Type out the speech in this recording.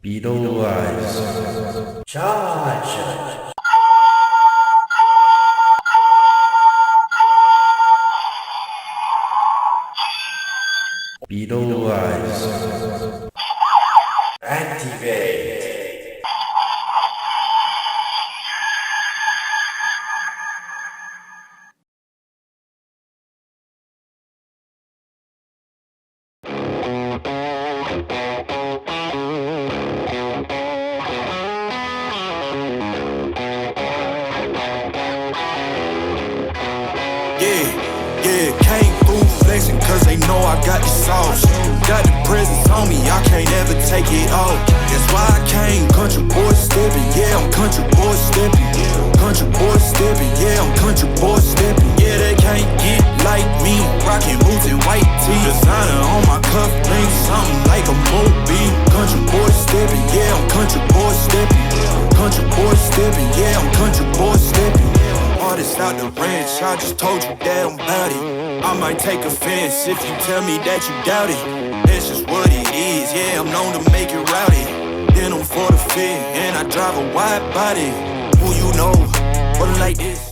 Beetlerizer. Charge! Beetlerizer. Activate. Yeah, came through flexing cause they know I got the sauce. Got the presence on me, I can't ever take it off. That's why I came country boy stepping. Yeah, I'm country boy stepping. Country boy stepping, yeah, I'm country boy stepping. Yeah, they can't get like me. Rockin' boots and white tee. Designer on my cuff link, something like a movie. Country boy stepping, yeah, I'm country boy stepping. Country boy stepping, yeah, I'm country boy stepping. Artist out the ranch, I just told you that I'm bout it. I might take offense if you tell me that you doubt it. That's just what it is, yeah, I'm known to make it rowdy. Then I'm for the fit, and I drive a wide body. Who you know, but like this.